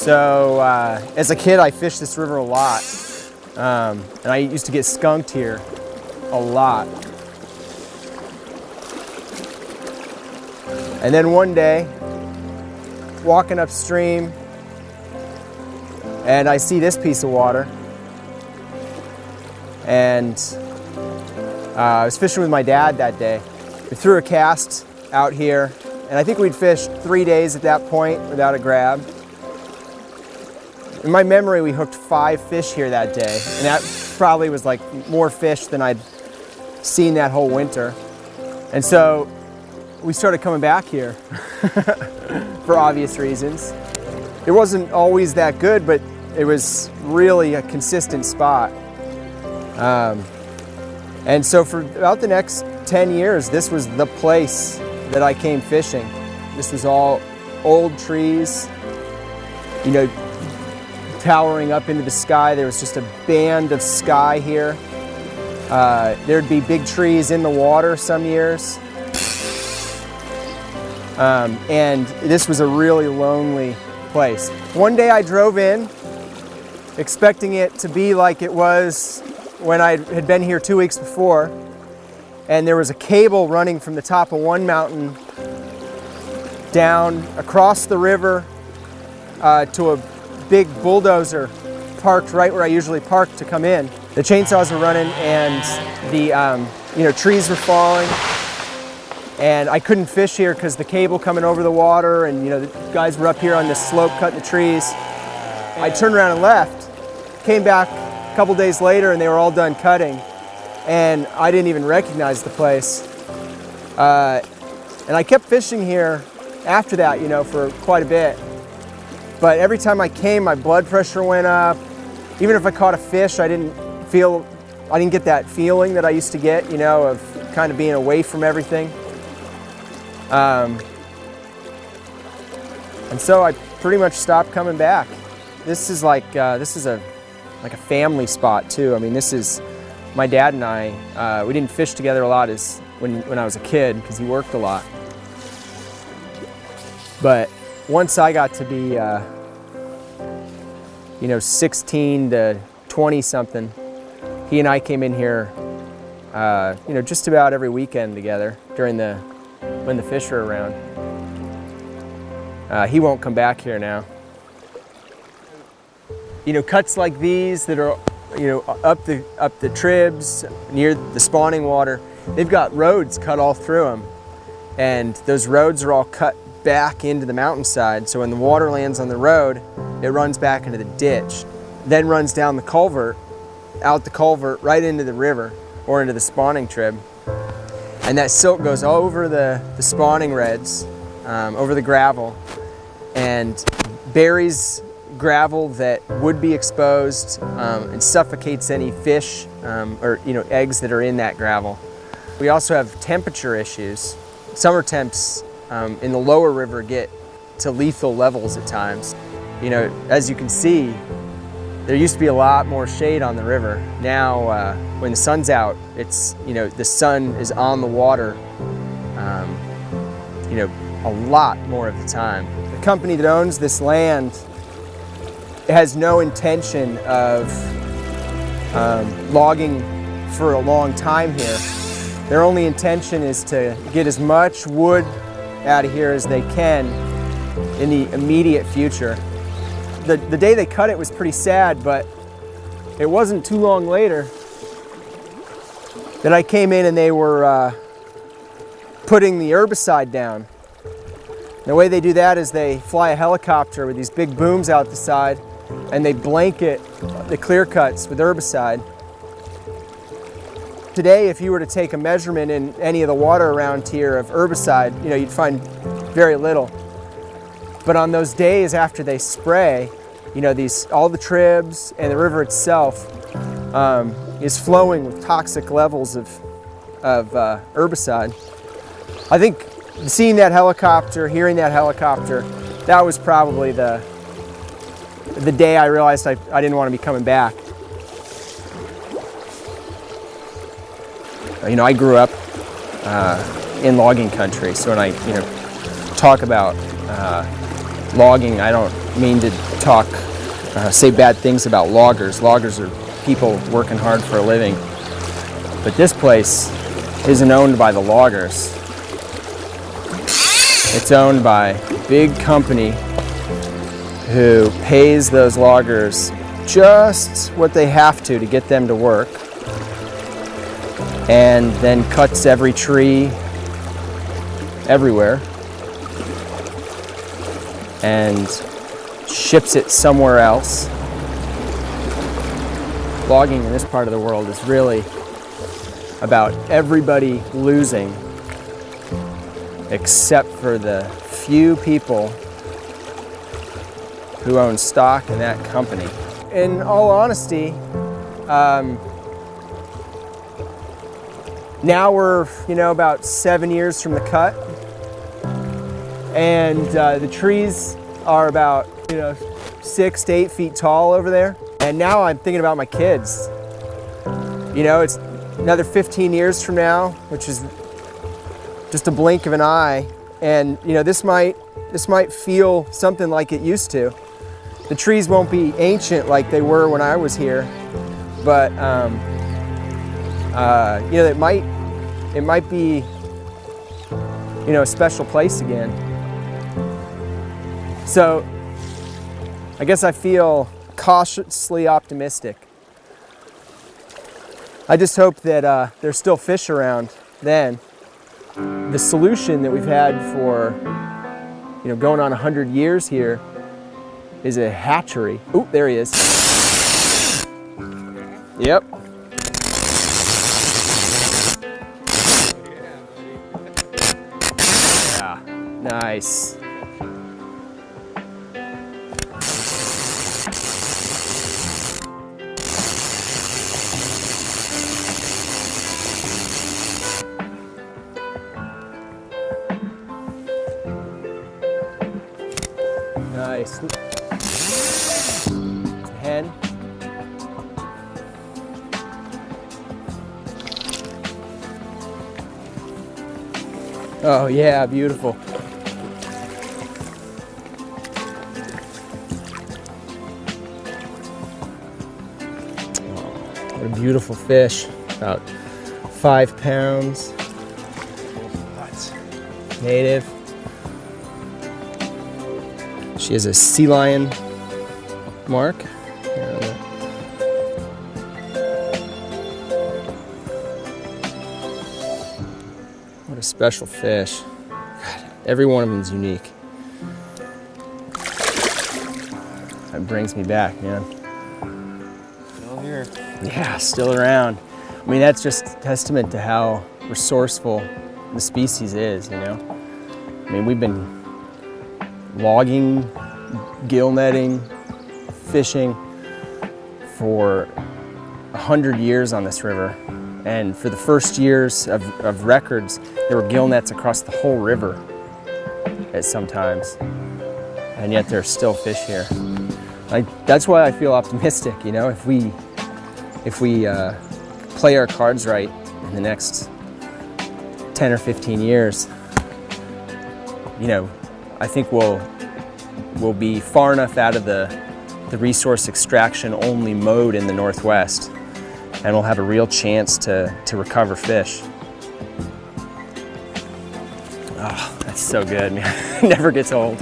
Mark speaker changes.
Speaker 1: So as a kid, I fished this river a lot, and I used to get skunked here a lot. And then one day, walking upstream, and I see this piece of water, and I was fishing with my dad that day. We threw a cast out here, and I think we'd fished 3 days at that point without a grab. In my memory, we hooked 5 fish here that day, and that probably was like more fish than I'd seen that whole winter. And so we started coming back here for obvious reasons. It wasn't always that good, but it was really a consistent spot. And so for about the next 10 years, this was the place that I came fishing. This was all old trees, you know, towering up into the sky. There was just a band of sky here. There'd be big trees in the water some years. And this was a really lonely place. One day I drove in expecting it to be like it was when I had been here 2 weeks before, and there was a cable running from the top of one mountain down across the river to a big bulldozer parked right where I usually park to come in. The chainsaws were running, and the trees were falling, and I couldn't fish here because the cable coming over the water, and the guys were up here on this slope cutting the trees. I turned around and left, came back a couple days later, and they were all done cutting, and I didn't even recognize the place. And I kept fishing here after that, for quite a bit. But every time I came, my blood pressure went up. Even if I caught a fish, I didn't get that feeling that I used to get, of kind of being away from everything. And so I pretty much stopped coming back. This is like a family spot too. I mean, this is my dad and I. We didn't fish together a lot when I was a kid because he worked a lot. But once I got to be 16 to 20 something, he and I came in here just about every weekend together when the fish are around. He won't come back here now. Cuts like these that are up the tribs near the spawning water, they've got roads cut all through them, and those roads are all cut back into the mountainside, so when the water lands on the road, it runs back into the ditch, then runs down the culvert, out the culvert, right into the river or into the spawning trib. And that silt goes over the spawning reds, over the gravel, and buries gravel that would be exposed and suffocates any fish or eggs that are in that gravel. We also have temperature issues. Summer temps in the lower river get to lethal levels at times. As you can see, there used to be a lot more shade on the river. Now, when the sun's out, it's, the sun is on the water, a lot more of the time. The company that owns this land has no intention of logging for a long time here. Their only intention is to get as much wood out of here as they can in the immediate future. The day they cut it was pretty sad, but it wasn't too long later that I came in and they were putting the herbicide down. The way they do that is they fly a helicopter with these big booms out the side, and they blanket the clear cuts with herbicide. Today, if you were to take a measurement in any of the water around here of herbicide, you'd find very little. But on those days after they spray, all the tribs and the river itself is flowing with toxic levels of herbicide. I think seeing that helicopter, hearing that helicopter, that was probably the day I realized I didn't want to be coming back. I grew up in logging country, so when I talk about logging, I don't mean to say bad things about loggers. Loggers are people working hard for a living. But this place isn't owned by the loggers. It's owned by a big company who pays those loggers just what they have to get them to work, and then cuts every tree everywhere and ships it somewhere else. Logging in this part of the world is really about everybody losing except for the few people who own stock in that company. In all honesty, now we're about 7 years from the cut, and the trees are about 6 to 8 feet tall over there. And now I'm thinking about my kids. It's another 15 years from now, which is just a blink of an eye, and this might feel something like it used to. The trees won't be ancient like they were when I was here, but it might be a special place again. So I guess I feel cautiously optimistic. I just hope that there's still fish around then. The solution that we've had for going on 100 years here is a hatchery. Ooh, there he is. Yep. Yeah, nice. Nice. It's a hen. Oh yeah, beautiful. Oh, what a beautiful fish. About 5 pounds. Native. She has a sea lion mark. What a special fish. God, every one of them is unique. That brings me back, man.
Speaker 2: Still here.
Speaker 1: Yeah, still around. I mean, that's just a testament to how resourceful the species is, I mean, we've been logging, gill netting, fishing for 100 years on this river. And for the first years of records, there were gill nets across the whole river at some times. And yet there's still fish here. That's why I feel optimistic, if we play our cards right in the next 10 or 15 years, I think we'll be far enough out of the resource extraction only mode in the Northwest, and we'll have a real chance to recover fish. Oh, that's so good, man. It never gets old.